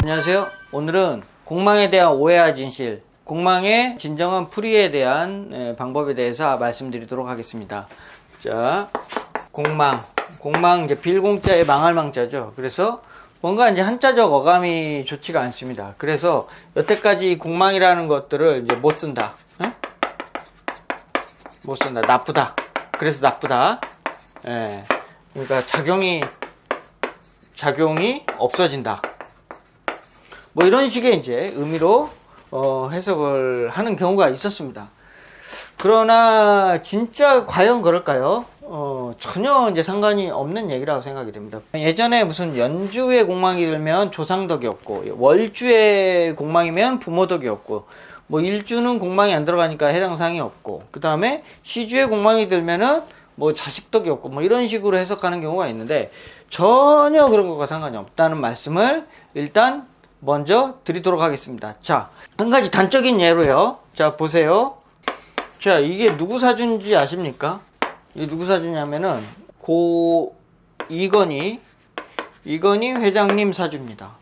안녕하세요. 오늘은 공망에 대한 오해와 진실, 공망의 진정한 풀이에 대한 방법에 대해서 말씀드리도록 하겠습니다. 자, 공망 이제 빌공자의 망할 망자죠. 그래서 뭔가 이제 한자적 어감이 좋지가 않습니다. 그래서 여태까지 공망이라는 것들을 이제 못 쓴다. 응? 못 쓴다. 나쁘다. 그래서 나쁘다. 예. 그러니까 작용이 없어진다. 뭐 이런 식의 이제 의미로 해석을 하는 경우가 있었습니다. 그러나 진짜 과연 그럴까요? 전혀 이제 상관이 없는 얘기라고 생각이 됩니다. 예전에 무슨 연주의 공망이 들면 조상덕이었고, 월주의 공망이면 부모덕이었고, 뭐 일주는 공망이 안 들어가니까 해당사항이 없고, 그 다음에 시주의 공망이 들면은 뭐 자식덕이었고, 뭐 이런 식으로 해석하는 경우가 있는데 전혀 그런 것과 상관이 없다는 말씀을 일단 먼저 드리도록 하겠습니다. 자, 한 가지 단적인 예로요. 자, 보세요. 자, 이게 누구 사주인지 아십니까? 이게 누구 사주냐면은 이건희 회장님 사주입니다.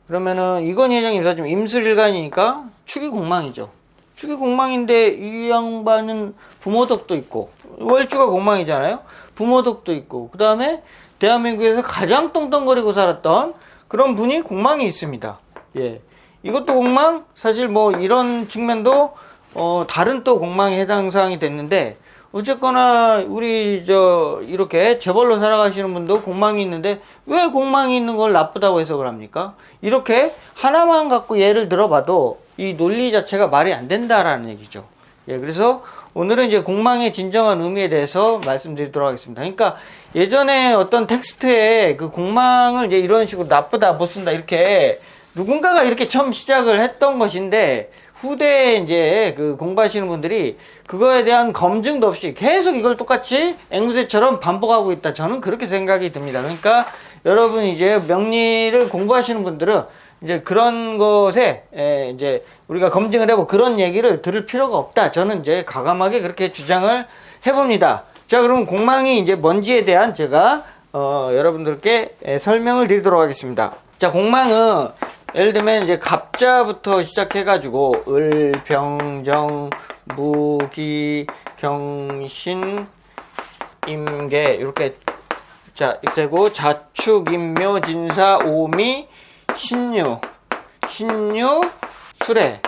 그러면은 이건희 회장님 사주면 임술일간이니까 축이 공망이죠. 축이 공망인데 이 양반은 부모덕도 있고, 월주가 공망이잖아요. 부모덕도 있고, 그 다음에 대한민국에서 가장 떵떵거리고 살았던 그런 분이 공망이 있습니다. 예, 이것도 공망. 사실 뭐 이런 측면도 다른 또 공망에 해당 사항이 됐는데, 어쨌거나 우리 이렇게 재벌로 살아가시는 분도 공망이 있는데 왜 공망이 있는 걸 나쁘다고 해석을 합니까? 이렇게 하나만 갖고 예를 들어봐도 이 논리 자체가 말이 안 된다라는 얘기죠. 예, 그래서 오늘은 이제 공망의 진정한 의미에 대해서 말씀드리도록 하겠습니다. 그러니까 예전에 어떤 텍스트에 그 공망을 이제 이런 식으로 나쁘다, 못 쓴다, 이렇게 누군가가 이렇게 처음 시작을 했던 것인데, 후대에 이제 그 공부하시는 분들이 그거에 대한 검증도 없이 계속 이걸 똑같이 앵무새처럼 반복하고 있다. 저는 그렇게 생각이 듭니다. 그러니까 여러분 이제 명리를 공부하시는 분들은 이제 그런 것에 이제 우리가 검증을 해보고 그런 얘기를 들을 필요가 없다. 저는 이제 과감하게 그렇게 주장을 해봅니다. 자, 그럼 공망이 이제 뭔지에 대한 제가 여러분들께 설명을 드리도록 하겠습니다. 자, 공망은 예를 들면 이제 갑자부터 시작해가지고 을, 병, 정, 무, 기, 경신, 임계 이렇게 자 되고, 자축, 임묘, 진사, 오미, 신유, 수레.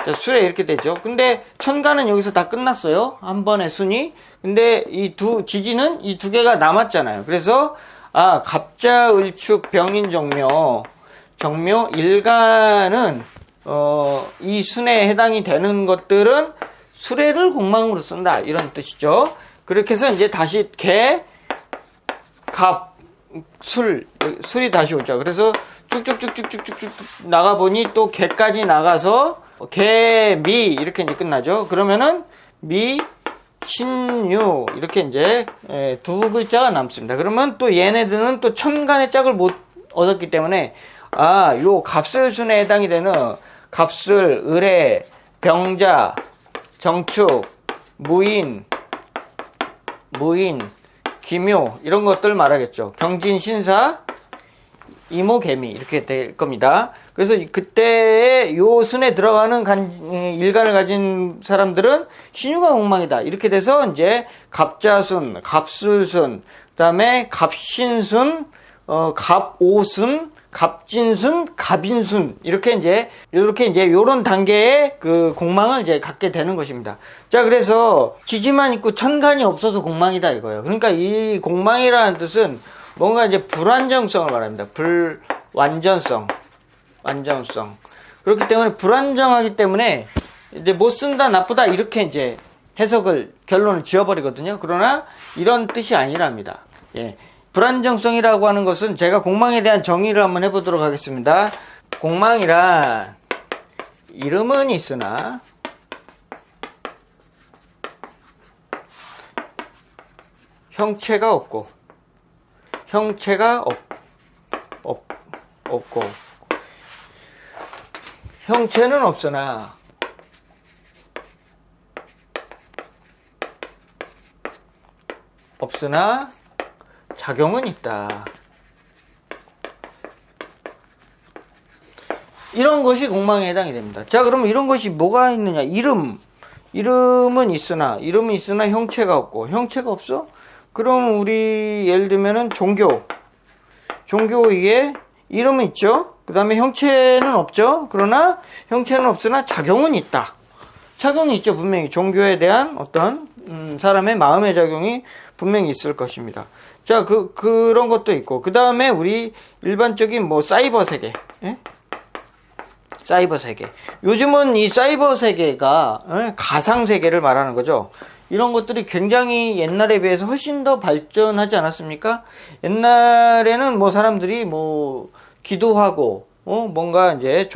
자, 수레 이렇게 되죠. 근데 천간은 여기서 다 끝났어요. 한 번의 순위. 근데 이 지지는 이 두 개가 남았잖아요. 그래서 갑자, 을축, 병인, 정묘, 일간은 이 순에 해당이 되는 것들은 수레를 공망으로 쓴다, 이런 뜻이죠. 그렇게 해서 이제 다시 개, 갑, 술이 다시 오죠. 그래서 쭉쭉쭉쭉쭉쭉 나가보니 또 개까지 나가서 개, 미 이렇게 이제 끝나죠. 그러면은 미, 신유 이렇게 이제 두 글자가 남습니다. 그러면 또 얘네들은 또 천간의 짝을 못 얻었기 때문에 요 갑술순에 해당이 되는 갑술, 을의, 병자, 정축, 무인, 기묘 이런 것들 말하겠죠. 경진, 신사, 이모, 개미 이렇게 될 겁니다. 그래서 그때의 요 순에 들어가는 일간을 가진 사람들은 신유가 공망이다. 이렇게 돼서 이제 갑자순, 갑술순, 그다음에 갑신순, 갑오순, 갑진순, 갑인순 이렇게 이제 요런 단계의 그 공망을 이제 갖게 되는 것입니다. 자, 그래서 지지만 있고 천간이 없어서 공망이다 이거예요. 그러니까 이 공망이라는 뜻은 뭔가 이제 불완전성을 말합니다. 완전성. 그렇기 때문에 불완전하기 때문에 이제 못 쓴다, 나쁘다 이렇게 이제 결론을 지어버리거든요. 그러나 이런 뜻이 아니랍니다. 예. 불안정성이라고 하는 것은 제가 공망에 대한 정의를 한번 해보도록 하겠습니다. 공망이란 이름은 있으나 형체가 없고 형체는 없으나 작용은 있다. 이런 것이 공망에 해당이 됩니다. 자, 그러면 이런 것이 뭐가 있느냐? 이름은 있으나 형체가 없고, 형체가 없어? 그럼 우리 예를 들면은 종교 위에 이름은 있죠? 그 다음에 형체는 없죠? 그러나 형체는 없으나 작용은 있다. 작용이 있죠. 분명히 종교에 대한 어떤 사람의 마음의 작용이 분명히 있을 것입니다. 자, 그런 것도 있고, 그 다음에 우리 일반적인 뭐 사이버 세계, 예? 사이버 세계. 요즘은 이 사이버 세계가 가상 세계를 말하는 거죠. 이런 것들이 굉장히 옛날에 비해서 훨씬 더 발전하지 않았습니까? 옛날에는 뭐 사람들이 뭐 기도하고 뭔가 이제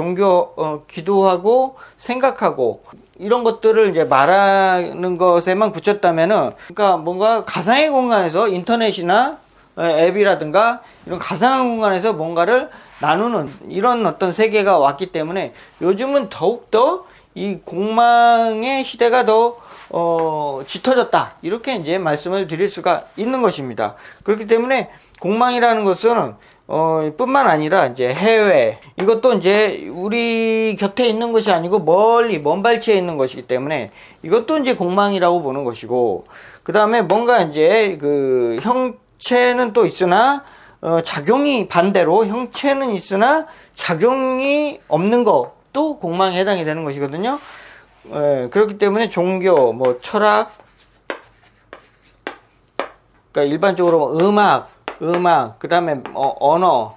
기도하고 생각하고 이런 것들을 이제 말하는 것에만 그쳤다면은, 그러니까 뭔가 가상의 공간에서 인터넷이나 앱이라든가 이런 가상한 공간에서 뭔가를 나누는 이런 어떤 세계가 왔기 때문에 요즘은 더욱더 이 공망의 시대가 더 짙어졌다, 이렇게 이제 말씀을 드릴 수가 있는 것입니다. 그렇기 때문에 공망이라는 것은 뿐만 아니라 이제 해외, 이것도 이제 우리 곁에 있는 것이 아니고 멀리 먼 발치에 있는 것이기 때문에 이것도 이제 공망이라고 보는 것이고, 그 다음에 뭔가 이제 그 형체는 또 있으나 작용이 반대로 형체는 있으나 작용이 없는 것도 공망에 해당이 되는 것이거든요. 그렇기 때문에 종교, 뭐 철학, 그러니까 일반적으로 뭐 음악, 그 다음에 언어,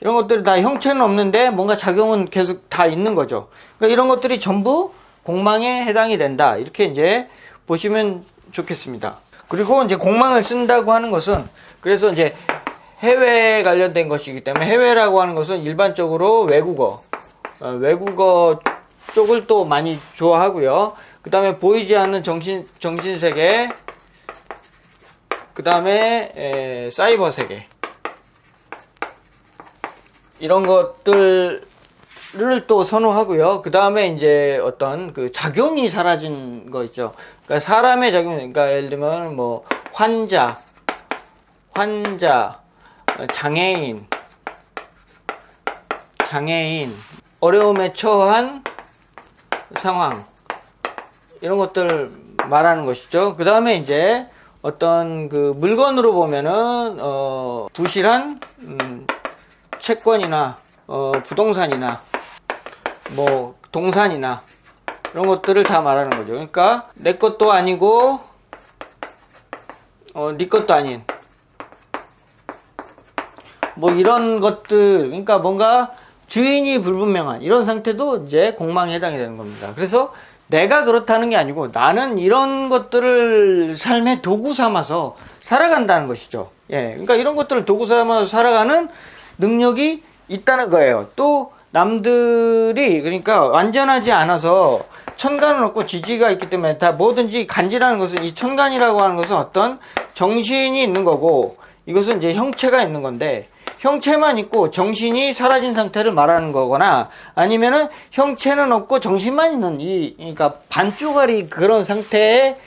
이런 것들이 다 형체는 없는데 뭔가 작용은 계속 다 있는 거죠. 그러니까 이런 것들이 전부 공망에 해당이 된다, 이렇게 이제 보시면 좋겠습니다. 그리고 이제 공망을 쓴다고 하는 것은, 그래서 이제 해외 관련된 것이기 때문에, 해외라고 하는 것은 일반적으로 외국어 쪽을 또 많이 좋아하고요. 그 다음에 보이지 않는 정신세계, 그 다음에 사이버 세계, 이런 것들을 또 선호하고요. 그 다음에 이제 어떤 그 작용이 사라진 거 있죠. 그러니까 사람의 작용, 그러니까 예를 들면 뭐 환자, 장애인, 어려움에 처한 상황, 이런 것들 말하는 것이죠. 그 다음에 이제 어떤 그 물건으로 보면은 부실한 채권이나 부동산이나 뭐 동산이나 이런 것들을 다 말하는 거죠. 그러니까 내 것도 아니고 네 것도 아닌 뭐 이런 것들, 그러니까 뭔가 주인이 불분명한 이런 상태도 이제 공망에 해당이 되는 겁니다. 그래서 내가 그렇다는 게 아니고 나는 이런 것들을 삶의 도구 삼아서 살아간다는 것이죠. 예, 그러니까 이런 것들을 도구 삼아서 살아가는 능력이 있다는 거예요. 또 남들이, 그러니까 완전하지 않아서 천간은 없고 지지가 있기 때문에 다 뭐든지 간지라는 것은, 이 천간이라고 하는 것은 어떤 정신이 있는 거고, 이것은 이제 형체가 있는 건데, 형체만 있고 정신이 사라진 상태를 말하는 거거나, 아니면은 형체는 없고 정신만 있는 그러니까 반쪽짜리 그런 상태의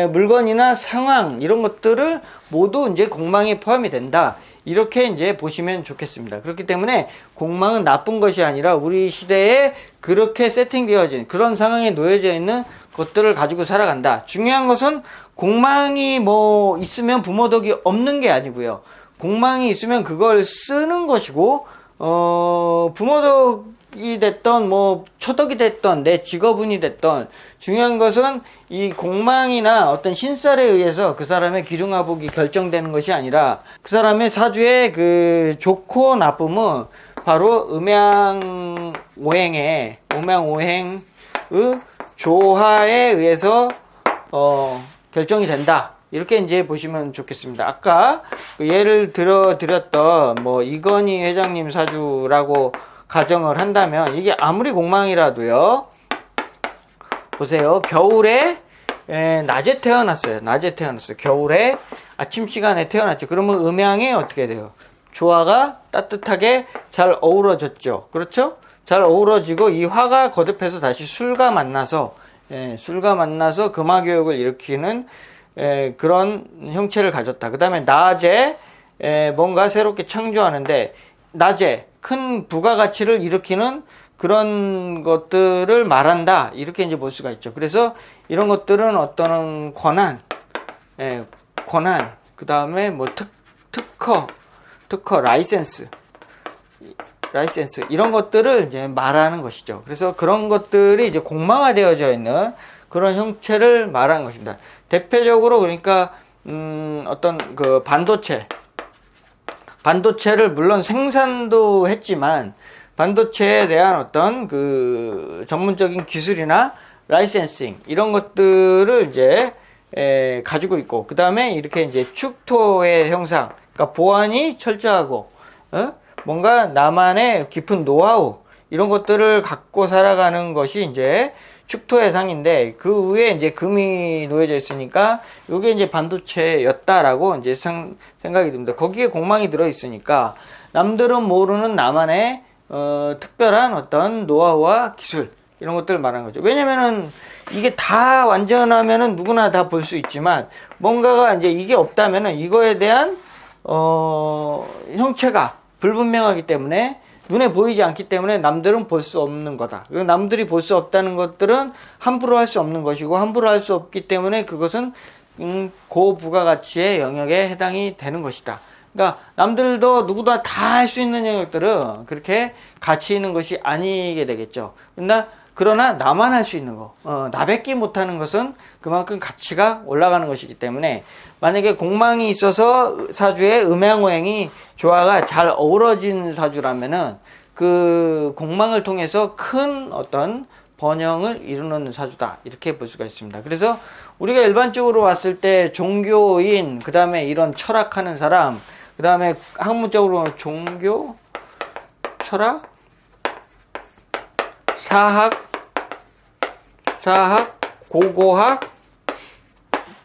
물건이나 상황, 이런 것들을 모두 이제 공망에 포함이 된다, 이렇게 이제 보시면 좋겠습니다. 그렇기 때문에 공망은 나쁜 것이 아니라 우리 시대에 그렇게 세팅되어진 그런 상황에 놓여져 있는 것들을 가지고 살아간다. 중요한 것은 공망이 뭐 있으면 부모덕이 없는 게 아니고요. 공망이 있으면 그걸 쓰는 것이고, 부모덕이 됐던 뭐 초덕이 됐던 내 직업운이 됐던, 중요한 것은 이 공망이나 어떤 신살에 의해서 그 사람의 기륭화복이 결정되는 것이 아니라, 그 사람의 사주의 그 좋고 나쁨은 바로 음양오행의 조화에 의해서 결정이 된다, 이렇게 이제 보시면 좋겠습니다. 아까 그 예를 드렸던 뭐 이건희 회장님 사주라고 가정을 한다면, 이게 아무리 공망이라도요, 보세요. 겨울에 낮에 태어났어요. 겨울에 아침 시간에 태어났죠. 그러면 음양에 어떻게 돼요? 조화가 따뜻하게 잘 어우러졌죠. 그렇죠? 잘 어우러지고 이 화가 거듭해서 다시 술과 만나서 금화교역을 일으키는 그런 형체를 가졌다. 그 다음에 낮에 뭔가 새롭게 창조하는데, 낮에 큰 부가가치를 일으키는 그런 것들을 말한다. 이렇게 이제 볼 수가 있죠. 그래서 이런 것들은 어떤 권한, 그 다음에 뭐 특허, 라이센스 이런 것들을 이제 말하는 것이죠. 그래서 그런 것들이 이제 공망화되어져 있는 그런 형체를 말하는 것입니다. 대표적으로 그러니까 어떤 그 반도체를 물론 생산도 했지만 반도체에 대한 어떤 그 전문적인 기술이나 라이센싱 이런 것들을 이제 가지고 있고, 그 다음에 이렇게 이제 축토의 형상, 그러니까 보안이 철저하고 뭔가 나만의 깊은 노하우 이런 것들을 갖고 살아가는 것이 이제 축토의 상인데, 그 위에 이제 금이 놓여져 있으니까 이게 이제 반도체였다라고 이제 생각이 듭니다. 거기에 공망이 들어 있으니까 남들은 모르는 나만의 특별한 어떤 노하우와 기술 이런 것들을 말하는 거죠. 왜냐면은 이게 다 완전하면은 누구나 다 볼 수 있지만 뭔가가 이제 이게 없다면은 이거에 대한 형체가 불분명하기 때문에 눈에 보이지 않기 때문에 남들은 볼 수 없는 거다. 남들이 볼 수 없다는 것들은 함부로 할 수 없는 것이고, 함부로 할 수 없기 때문에 그것은 고부가가치의 영역에 해당이 되는 것이다. 그러니까 남들도 누구나 다 할 수 있는 영역들은 그렇게 가치 있는 것이 아니게 되겠죠. 그러나 나만 할 수 있는 거, 나밖에 못하는 것은 그만큼 가치가 올라가는 것이기 때문에, 만약에 공망이 있어서 사주의 음양오행이 조화가 잘 어우러진 사주라면은 그 공망을 통해서 큰 어떤 번영을 이루는 사주다, 이렇게 볼 수가 있습니다. 그래서 우리가 일반적으로 봤을 때 종교인, 그 다음에 이런 철학하는 사람, 그 다음에 학문적으로 종교, 철학, 사학, 고고학,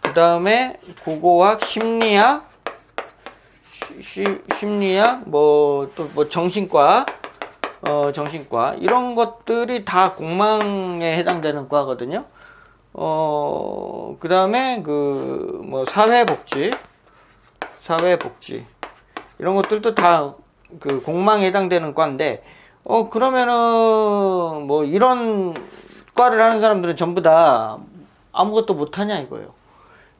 그 다음에 고고학, 심리학, 뭐 또 뭐 정신과, 이런 것들이 다 공망에 해당되는 과거든요. 그 다음에 그 뭐 사회복지 이런 것들도 다 그 공망에 해당되는 과인데, 그러면은 뭐 이런 과를 하는 사람들은 전부 다 아무것도 못하냐 이거예요.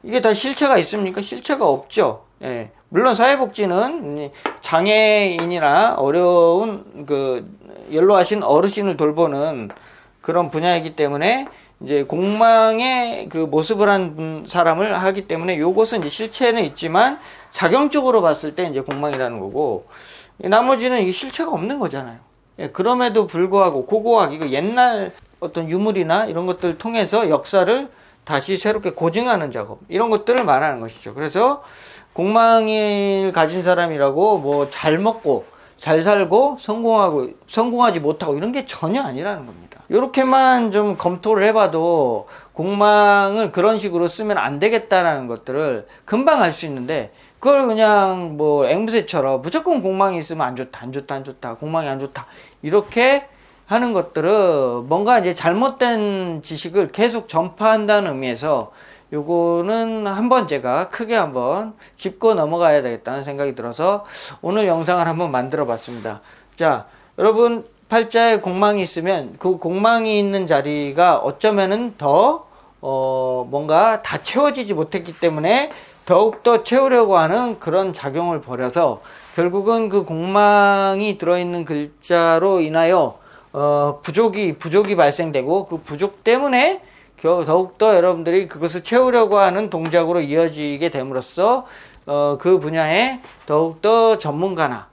이게 다 실체가 있습니까? 실체가 없죠. 예. 물론 사회복지는 장애인이나 어려운 그 연로하신 어르신을 돌보는 그런 분야이기 때문에 이제 공망의 그 모습을 한 사람을 하기 때문에 요것은 이제 실체는 있지만 작용적으로 봤을 때 이제 공망이라는 거고, 나머지는 이게 실체가 없는 거잖아요. 예. 그럼에도 불구하고 고고학, 이거 옛날 어떤 유물이나 이런 것들을 통해서 역사를 다시 새롭게 고증하는 작업, 이런 것들을 말하는 것이죠. 그래서 공망을 가진 사람이라고 뭐 잘 먹고 잘 살고 성공하지 못하고 이런 게 전혀 아니라는 겁니다. 이렇게만 좀 검토를 해봐도 공망을 그런 식으로 쓰면 안 되겠다라는 것들을 금방 알 수 있는데, 그걸 그냥 뭐 앵무새처럼 무조건 공망이 있으면 안 좋다, 공망이 안 좋다, 이렇게 하는 것들은 뭔가 이제 잘못된 지식을 계속 전파한다는 의미에서 요거는 한번 제가 크게 한번 짚고 넘어가야 되겠다는 생각이 들어서 오늘 영상을 한번 만들어 봤습니다. 자, 여러분 팔자에 공망이 있으면 그 공망이 있는 자리가 어쩌면은 더 뭔가 다 채워지지 못했기 때문에 더욱더 채우려고 하는 그런 작용을 벌여서 결국은 그 공망이 들어있는 글자로 인하여 부족이 발생되고, 그 부족 때문에 더욱더 여러분들이 그것을 채우려고 하는 동작으로 이어지게 됨으로써 그 분야에 더욱더 전문가나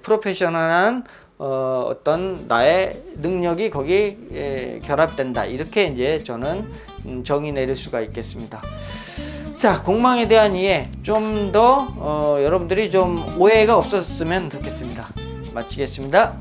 프로페셔널한 어떤 나의 능력이 거기에 결합된다, 이렇게 이제 저는 정의 내릴 수가 있겠습니다. 자, 공망에 대한 이해 좀 더 여러분들이 좀 오해가 없었으면 좋겠습니다. 마치겠습니다.